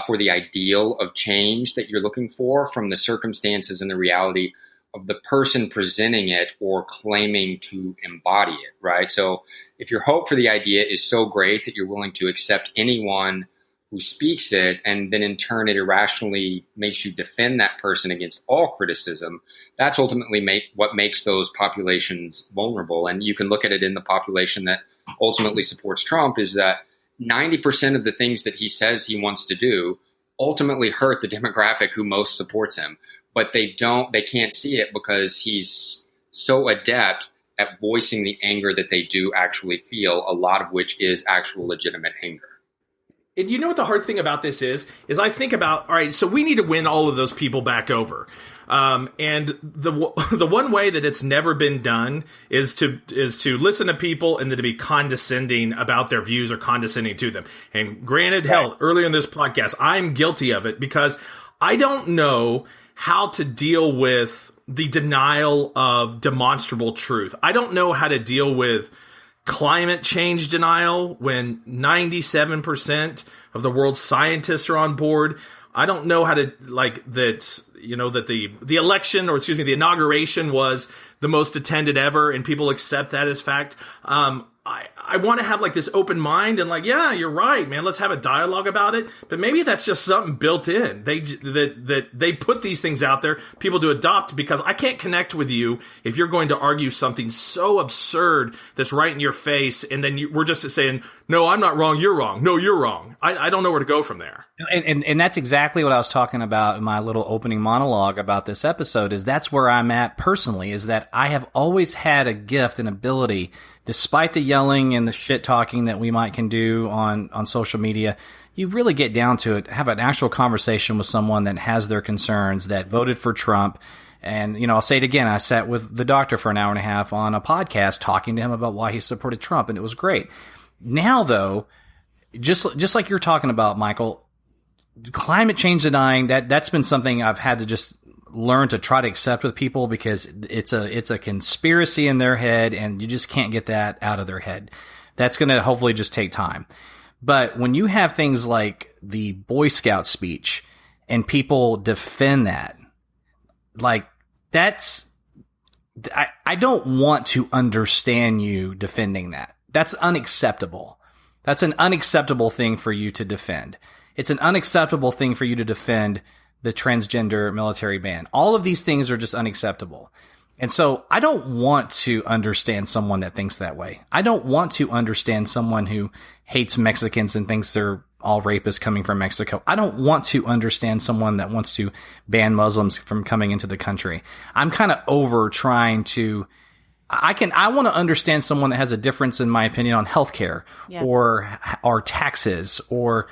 for the ideal of change that you're looking for from the circumstances and the reality of the person presenting it or claiming to embody it, right? So if your hope for the idea is so great that you're willing to accept anyone who speaks it, and then in turn it irrationally makes you defend that person against all criticism, that's ultimately what makes those populations vulnerable. And you can look at it in the population that ultimately supports Trump, is that 90% of the things that he says he wants to do ultimately hurt the demographic who most supports him. But they can't see it because he's so adept at voicing the anger that they do actually feel, a lot of which is actual legitimate anger.
And you know what the hard thing about this is I think about, all right, so we need to win all of those people back over. And the one way that it's never been done is to listen to people and then to be condescending about their views or condescending to them. And granted, hell, earlier in this podcast, I'm guilty of it because I don't know how to deal with the denial of demonstrable truth. I don't know how to deal with climate change denial when 97% of the world's scientists are on board. I don't know how to, that the election, or excuse me, the inauguration was the most attended ever, and people accept that as fact. I want to have like this open mind and like, yeah, you're right, man. Let's have a dialogue about it. But maybe that's just something built in. They put these things out there, people to adopt, because I can't connect with you if you're going to argue something so absurd that's right in your face, and then we're just saying, no, I'm not wrong, you're wrong. No, you're wrong. I don't know where to go from there.
And that's exactly what I was talking about in my little opening monologue about this episode, is that's where I'm at personally, is that I have always had a gift and ability, despite the yelling and the shit talking that we can do on social media. You really get down to it, have an actual conversation with someone that has their concerns, that voted for Trump. And, I'll say it again. I sat with the doctor for an hour and a half on a podcast talking to him about why he supported Trump, and it was great. Now, though, just like you're talking about, Michael, climate change denying, that's been something I've had to just learn to try to accept with people, because it's a conspiracy in their head, and you just can't get that out of their head. That's going to hopefully just take time. But when you have things like the Boy Scout speech and people defend that, like I don't want to understand you defending that. That's unacceptable. That's an unacceptable thing for you to defend. It's an unacceptable thing for you to defend the transgender military ban. All of these things are just unacceptable. And so I don't want to understand someone that thinks that way. I don't want to understand someone who hates Mexicans and thinks they're all rapists coming from Mexico. I don't want to understand someone that wants to ban Muslims from coming into the country. I'm kind of over trying to, I want to understand someone that has a difference in my opinion on healthcare, yeah, or taxes, or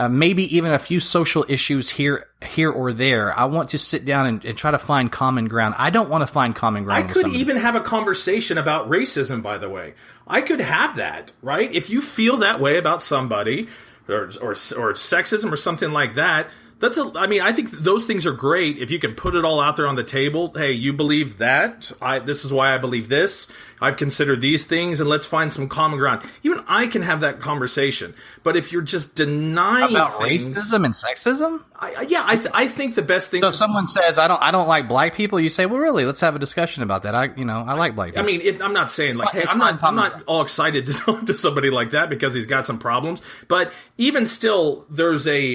maybe even a few social issues here or there. I want to sit down and try to find common ground. I don't want to find common ground.
I could even have a conversation about racism, by the way. I could have that, right? If you feel that way about somebody, or sexism or something like that, I think those things are great if you can put it all out there on the table. Hey, you believe that? This is why I believe this. I've considered these things, and let's find some common ground. Even I can have that conversation. But if you're just denying
about
things,
racism and sexism,
I think the best thing.
So if someone says I don't like black people, you say, well, really, let's have a discussion about that. I like black people.
I mean, I'm not saying like, hey, I'm not all excited to talk to somebody like that because he's got some problems. But even still, you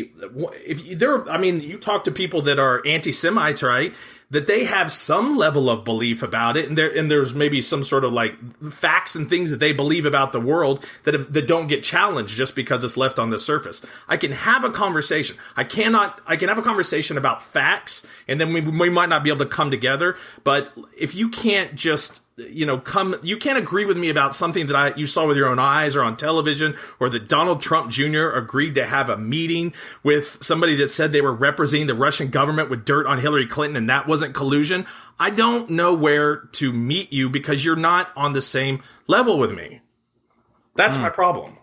talk to people that are anti-Semites, right? that they have some level of belief about it, and there's maybe some sort of like facts and things that they believe about the world that don't get challenged just because it's left on the surface. I can have a conversation. I can have a conversation about facts, and then we might not be able to come together. But if you can't just you can't agree with me about something that you saw with your own eyes or on television, or that Donald Trump Jr. agreed to have a meeting with somebody that said they were representing the Russian government with dirt on Hillary Clinton and that wasn't collusion. I don't know where to meet you because you're not on the same level with me. That's my problem.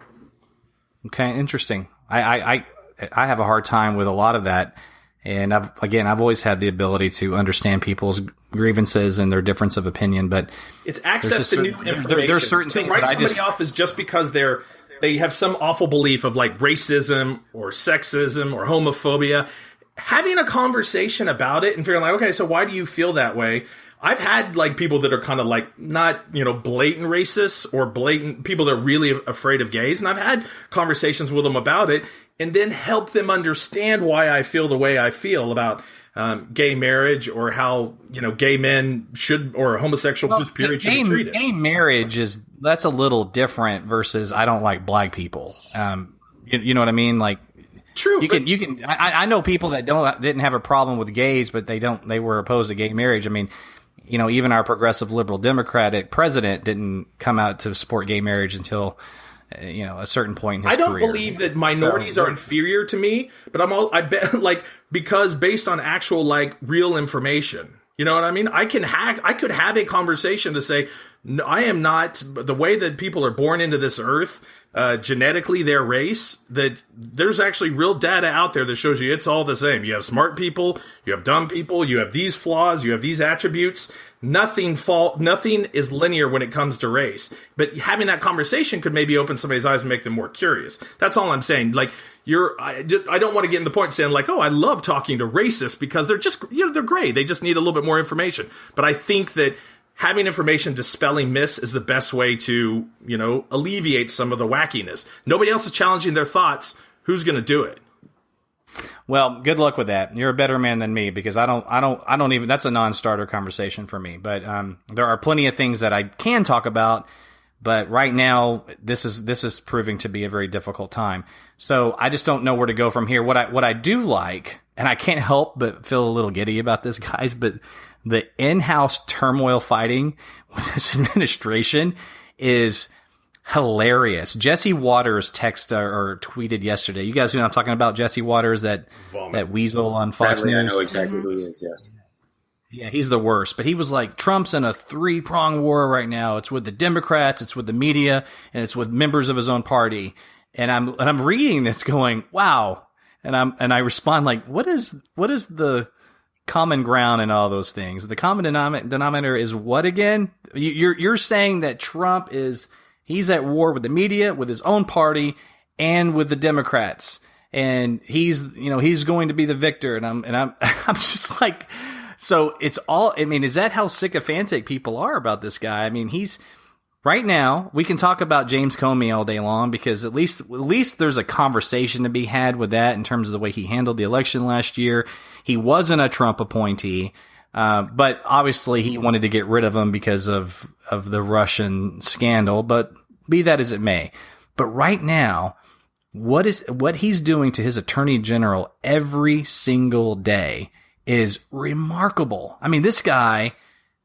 Okay, interesting. I have a hard time with a lot of that. And I've always had the ability to understand people's grievances and their difference of opinion, but
it's access to new information.
There's certain things
write
that
somebody off is just because they have some awful belief of like racism or sexism or homophobia. Having a conversation about it and figuring like, okay, so why do you feel that way? I've had like people that are kind of like not, blatant racists or blatant people that are really afraid of gays. And I've had conversations with them about it and then help them understand why I feel the way I feel about gay marriage or how, gay men should, or homosexual period should be treated.
Gay marriage that's a little different versus I don't like black people. You know what I mean? Like,
true.
I know people that didn't have a problem with gays, but they were opposed to gay marriage. I mean, even our progressive liberal Democratic president didn't come out to support gay marriage until, a certain point in his career.
I don't believe that minorities are inferior to me, but I bet because based on actual real information, you know what I mean? I could have a conversation to say, no, I am not the way that people are born into this earth, genetically their race, that there's actually real data out there that shows you it's all the same. You have smart people, you have dumb people, you have these flaws, you have these attributes. Nothing is linear when it comes to race. But having that conversation could maybe open somebody's eyes and make them more curious. That's all I'm saying. I don't want to get in the point saying oh, I love talking to racists because they're just, they're great. They just need a little bit more information. But I think that having information dispelling myths is the best way to, alleviate some of the wackiness. Nobody else is challenging their thoughts. Who's going to do it?
Well, good luck with that. You're a better man than me because I don't even, that's a non-starter conversation for me. But there are plenty of things that I can talk about. But right now, this is proving to be a very difficult time. So I just don't know where to go from here. What I do like, and I can't help but feel a little giddy about this, guys, but the in-house turmoil fighting with this administration is hilarious. Jesse Waters or tweeted yesterday. You guys know what I'm talking about? Jesse Waters, that weasel on Fox News.
I know exactly who he is, yes.
Yeah, he's the worst. But he was like, Trump's in a three-prong war right now. It's with the Democrats, it's with the media, and it's with members of his own party. And I'm reading this going, wow. And I respond like, what is the common ground in all those things? The common denominator is what again? You're saying that Trump he's at war with the media, with his own party, and with the Democrats, and he's going to be the victor. And I'm just like, so it's all. I mean, is that how sycophantic people are about this guy? I mean, he's right now. We can talk about James Comey all day long because at least there's a conversation to be had with that in terms of the way he handled the election last year. He wasn't a Trump appointee. But obviously he wanted to get rid of him because of the Russian scandal, but be that as it may. But right now, what he's doing to his attorney general every single day is remarkable. I mean, this guy,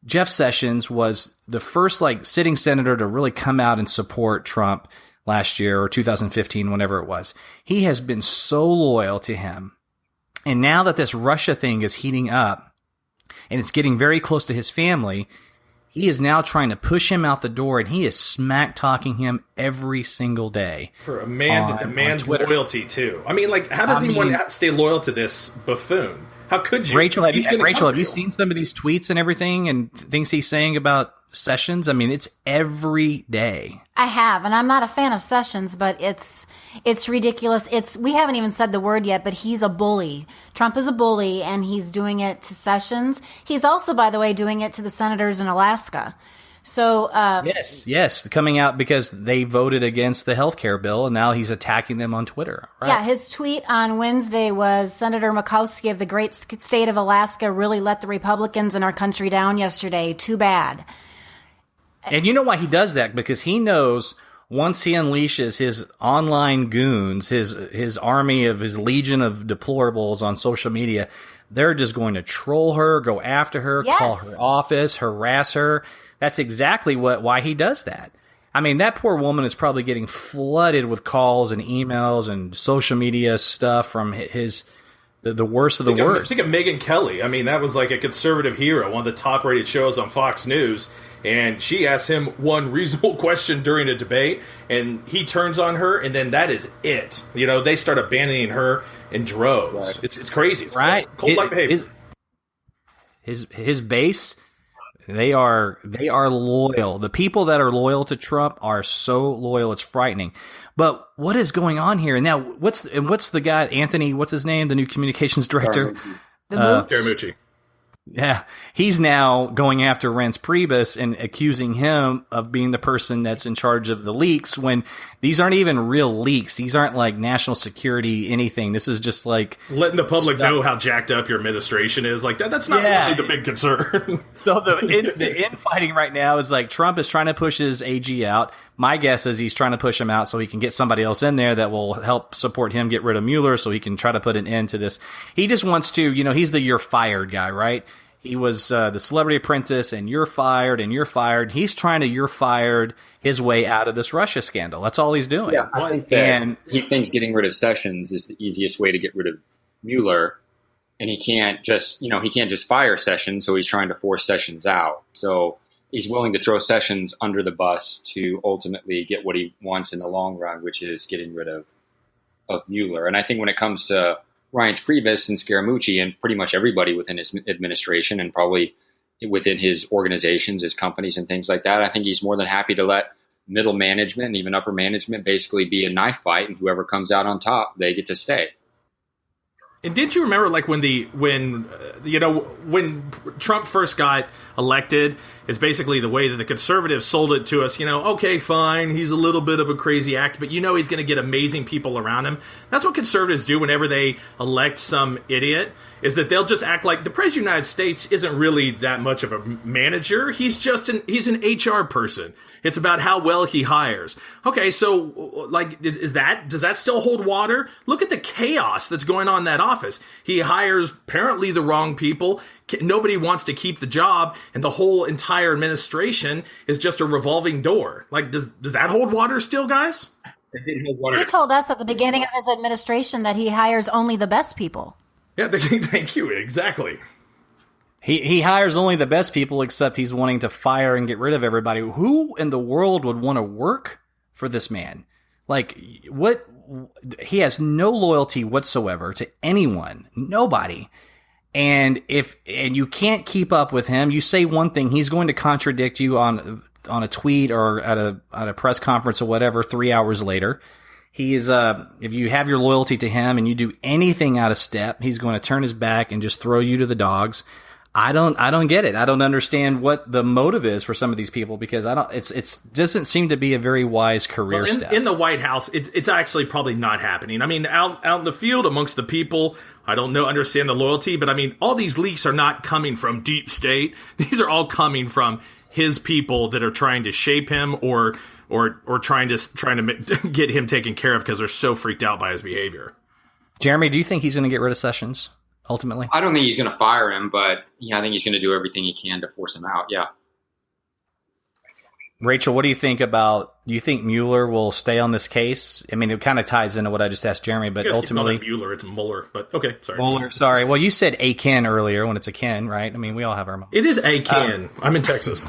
Jeff Sessions, was the first sitting senator to really come out and support Trump last year or 2015, whenever it was. He has been so loyal to him. And now that this Russia thing is heating up, and it's getting very close to his family, he is now trying to push him out the door, and he is smack-talking him every single day.
For a man that demands loyalty, too. I mean, how does anyone stay loyal to this buffoon? How could you?
Rachel, have you seen some of these tweets and everything and things he's saying about Sessions? I mean, it's every day.
I have, and I'm not a fan of Sessions, but it's ridiculous. We haven't even said the word yet, but he's a bully. Trump is a bully, and he's doing it to Sessions. He's also, by the way, doing it to the senators in Alaska. So
yes, coming out because they voted against the healthcare bill, and now he's attacking them on Twitter. Right.
Yeah, his tweet on Wednesday was, Senator Murkowski of the great state of Alaska really let the Republicans in our country down yesterday. Too bad.
And you know why he does that? Because he knows once he unleashes his online goons, his army of his legion of deplorables on social media, they're just going to troll her, go after her, call her office, harass her. That's exactly why he does that. I mean, that poor woman is probably getting flooded with calls and emails and social media stuff from the worst of the worst.
Think of Megyn Kelly. I mean, that was like a conservative hero, one of the top-rated shows on Fox News, and she asked him one reasonable question during a debate, and he turns on her, and then that is it. You know, they start abandoning her in droves. Right. It's crazy. It's
right.
Cold-like behavior.
His base... They are loyal. The people that are loyal to Trump are so loyal, it's frightening. But what is going on here? And now, what's the guy, Anthony, what's his name, the new communications director?
Scaramucci.
Yeah, he's now going after Reince Priebus and accusing him of being the person that's in charge of the leaks when these aren't even real leaks. These aren't like national security anything. This is just like
letting the public know how jacked up your administration is. Like that's not really the big concern.
So the infighting right now is like Trump is trying to push his AG out. My guess is he's trying to push him out so he can get somebody else in there that will help support him get rid of Mueller so he can try to put an end to this. He just wants to, he's the you're fired guy, right? He was the Celebrity Apprentice, and you're fired, and you're fired. He's trying to you're fired his way out of this Russia scandal. That's all he's doing.
Yeah, I think that he thinks getting rid of Sessions is the easiest way to get rid of Mueller, and he can't just fire Sessions, so he's trying to force Sessions out. So he's willing to throw Sessions under the bus to ultimately get what he wants in the long run, which is getting rid of Mueller. And I think when it comes to Reince Priebus and Scaramucci and pretty much everybody within his administration and probably within his organizations, his companies and things like that, I think he's more than happy to let middle management and even upper management basically be a knife fight, and whoever comes out on top, they get to stay.
And didn't you remember, like, when Trump first got elected, is basically the way that the conservatives sold it to us, okay, fine, he's a little bit of a crazy act, but he's going to get amazing people around him. That's what conservatives do whenever they elect some idiot, is that they'll just act like the President of the United States isn't really that much of a manager. He's an HR person. It's about how well he hires. Okay, so, like, does that still hold water? Look at the chaos that's going on in that office. He hires apparently the wrong people. Nobody wants to keep the job, and the whole entire administration is just a revolving door. Like, does that hold water still, guys?
It didn't hold water.
He told us at the beginning of his administration that he hires only the best people.
Yeah, thank you. Exactly.
He hires only the best people, except he's wanting to fire and get rid of everybody. Who in the world would want to work for this man? Like, what? He has no loyalty whatsoever to anyone. Nobody. And you can't keep up with him. You say one thing, he's going to contradict you on a tweet or at a press conference or whatever 3 hours later. He is if you have your loyalty to him and you do anything out of step, he's going to turn his back and just throw you to the dogs. I don't get it. I don't understand what the motive is for some of these people, because it doesn't seem to be a very wise career step.
In the White House, it's actually probably not happening. I mean, out in the field amongst the people, I don't understand the loyalty, but I mean, all these leaks are not coming from deep state. These are all coming from his people that are trying to shape him or trying to get him taken care of because they're so freaked out by his behavior.
Jeremy, do you think he's going to get rid of Sessions ultimately?
I don't think he's going to fire him, but I think he's going to do everything he can to force him out. Yeah.
Rachel, what do you think do you think Mueller will stay on this case? I mean, it kind of ties into what I just asked Jeremy, but ultimately
Mueller, it's Mueller, but okay, sorry.
Mueller, sorry. Well, you said a Ken earlier when it's a Ken, right? I mean, we all have our.
It is a Ken. I'm in Texas.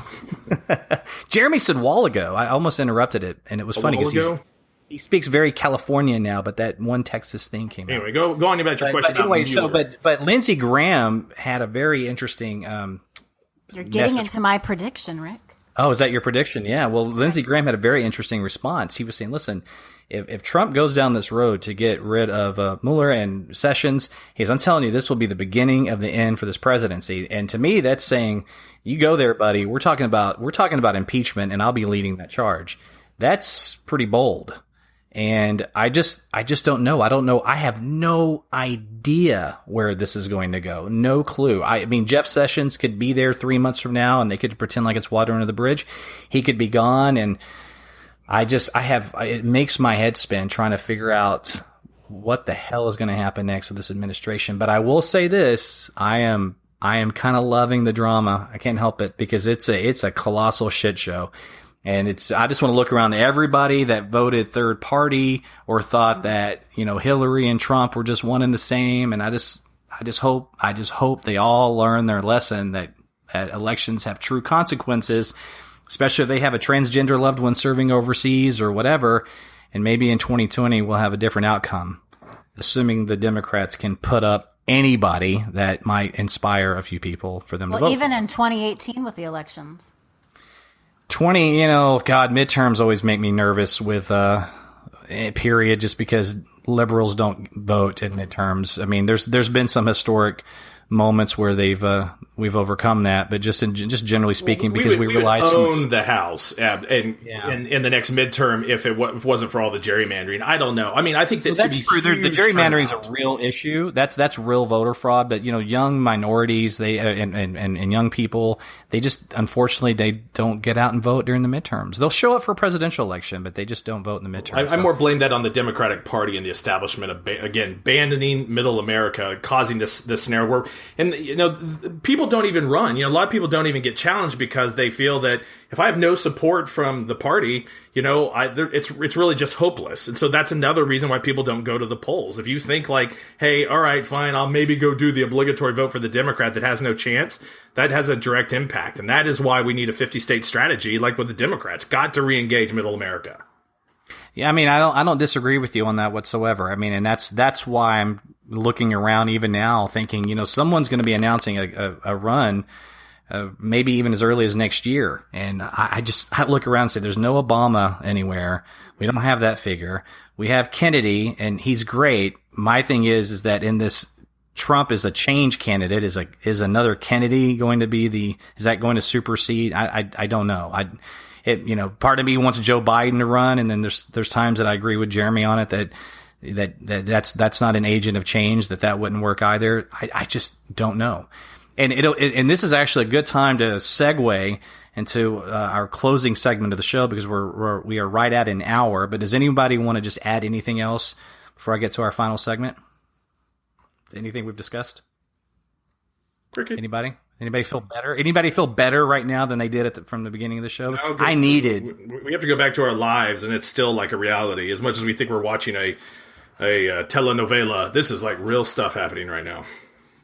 Jeremy said while ago. I almost interrupted it, and it was funny because he speaks very Californian now, but that one Texas thing came out.
Anyway, go on about your question.
But anyway, but Lindsey Graham had a very interesting.
You're getting into my prediction, Rick.
Oh, is that your prediction? Yeah. Well, Lindsey Graham had a very interesting response. He was saying, listen, if Trump goes down this road to get rid of Mueller and Sessions, I'm telling you, this will be the beginning of the end for this presidency. And to me, that's saying, you go there, buddy. We're talking about impeachment, and I'll be leading that charge. That's pretty bold. And I just don't know. I don't know. I have no idea where this is going to go. No clue. I mean, Jeff Sessions could be there 3 months from now, and they could pretend like it's water under the bridge. He could be gone, and it makes my head spin trying to figure out what the hell is going to happen next with this administration. But I will say this, I am kind of loving the drama. I can't help it, because it's a colossal shit show. And I just want to look around to everybody that voted third party or thought that, Hillary and Trump were just one and the same. And I just hope they all learn their lesson that elections have true consequences, especially if they have a transgender loved one serving overseas or whatever. And maybe in 2020, we'll have a different outcome, assuming the Democrats can put up anybody that might inspire a few people for them to vote.
Well, even in 2018 with the elections.
Midterms always make me nervous with period, just because liberals don't vote in midterms. I mean, there's been some historic moments where we've overcome that, but just generally speaking, because we rely so much.
Own the House in the next midterm if it wasn't for all the gerrymandering. I don't know. I mean, I think that's
true. The gerrymandering is a real issue. That's real voter fraud. But young minorities, and young people, they just, unfortunately, they don't get out and vote during the midterms. They'll show up for a presidential election, but they just don't vote in the midterms.
I more blame that on the Democratic Party and the establishment of abandoning middle America, causing this scenario where. And, people don't even run. A lot of people don't even get challenged because they feel that if I have no support from the party, it's really just hopeless. And so that's another reason why people don't go to the polls. If you think like, hey, all right, fine, I'll maybe go do the obligatory vote for the Democrat that has no chance, that has a direct impact. And that is why we need a 50-state strategy like with the Democrats. Got to re-engage middle America.
Yeah, I mean, I don't disagree with you on that whatsoever. I mean, and that's why I'm looking around even now thinking, someone's going to be announcing a run, maybe even as early as next year. And I look around and say, there's no Obama anywhere. We don't have that figure. We have Kennedy, and he's great. My thing is that in this, Trump is a change candidate. Is another Kennedy going to be is that going to supersede? I don't know. Part of me wants Joe Biden to run, and then there's times that I agree with Jeremy on it that's not an agent of change, that wouldn't work either. I just don't know. And this is actually a good time to segue into our closing segment of the show, because we are right at an hour. But does anybody want to just add anything else before I get to our final segment? Anything we've discussed?
Cricket.
Anybody feel better? Anybody feel better right now than they did from the beginning of the show?
No, we have to go back to our lives, and it's still like a reality. As much as we think we're watching a telenovela, this is like real stuff happening right now.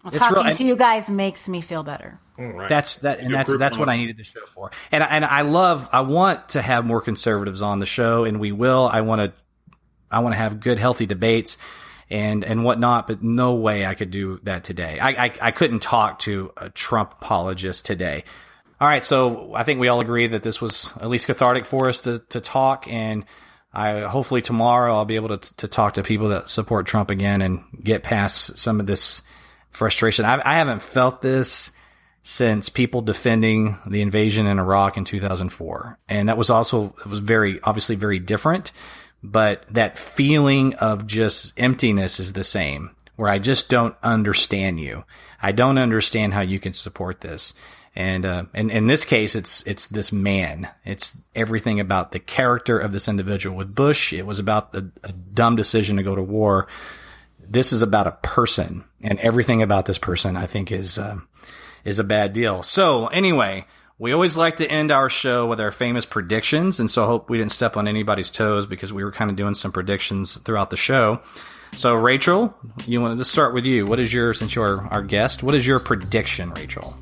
Well, talking to you guys makes me feel better.
Right.
That's what I needed the show for. And I want to have more conservatives on the show, and we will. I want to have good, healthy debates and whatnot, but no way I could do that today. I couldn't talk to a Trump apologist today. All right, so I think we all agree that this was at least cathartic for us to talk, and hopefully tomorrow I'll be able to talk to people that support Trump again and get past some of this frustration. I haven't felt this since people defending the invasion in Iraq in 2004, and it was obviously very different. But that feeling of just emptiness is the same, where I just don't understand you. I don't understand how you can support this. And in this case, it's this man. It's everything about the character of this individual. With Bush, it was about a dumb decision to go to war. This is about a person, and everything about this person, I think, is a bad deal. So anyway, we always like to end our show with our famous predictions, and so I hope we didn't step on anybody's toes, because we were kind of doing some predictions throughout the show. So, Rachel, you wanted to start with you. Since you're our guest, what is your prediction, Rachel?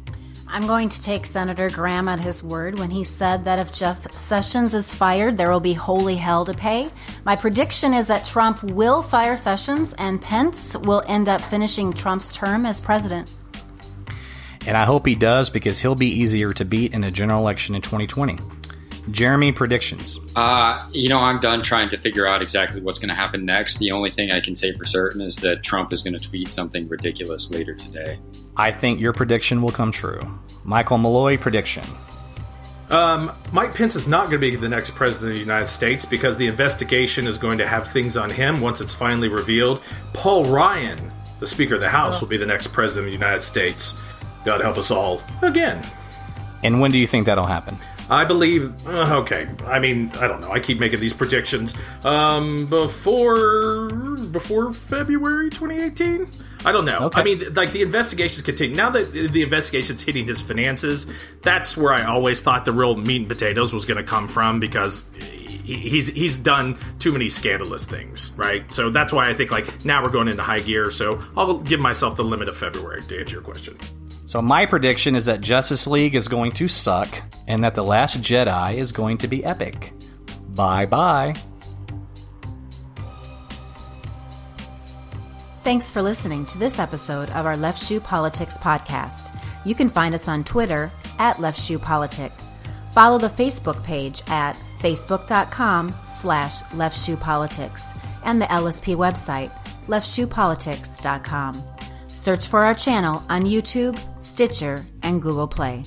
I'm going to take Senator Graham at his word when he said that if Jeff Sessions is fired, there will be holy hell to pay. My prediction is that Trump will fire Sessions, and Pence will end up finishing Trump's term as president.
And I hope he does, because he'll be easier to beat in a general election in 2020. Jeremy, predictions.
I'm done trying to figure out exactly what's going to happen next. The only thing I can say for certain is that Trump is going to tweet something ridiculous later today.
I think your prediction will come true. Michael Malloy, prediction.
Mike Pence is not going to be the next president of the United States because the investigation is going to have things on him once it's finally revealed. Paul Ryan, the Speaker of the House, will be the next president of the United States. God help us all again.
And when do you think that'll happen?
I believe, okay, I mean, I don't know. I keep making these predictions. Before February 2018? I don't know.
Okay.
I mean, like, the investigations continue. Now that the investigation's hitting his finances, that's where I always thought the real meat and potatoes was going to come from, because he's done too many scandalous things, right? So that's why I think, like, now we're going into high gear, so I'll give myself the limit of February to answer your question.
So my prediction is that Justice League is going to suck and that The Last Jedi is going to be epic. Bye-bye.
Thanks for listening to this episode of our Left Shew Politics podcast. You can find us on Twitter at Left Shew Politic. Follow the Facebook page at facebook.com/Left Shew Politics and the LSP website, leftshewpolitics.com. Search for our channel on YouTube, Stitcher, and Google Play.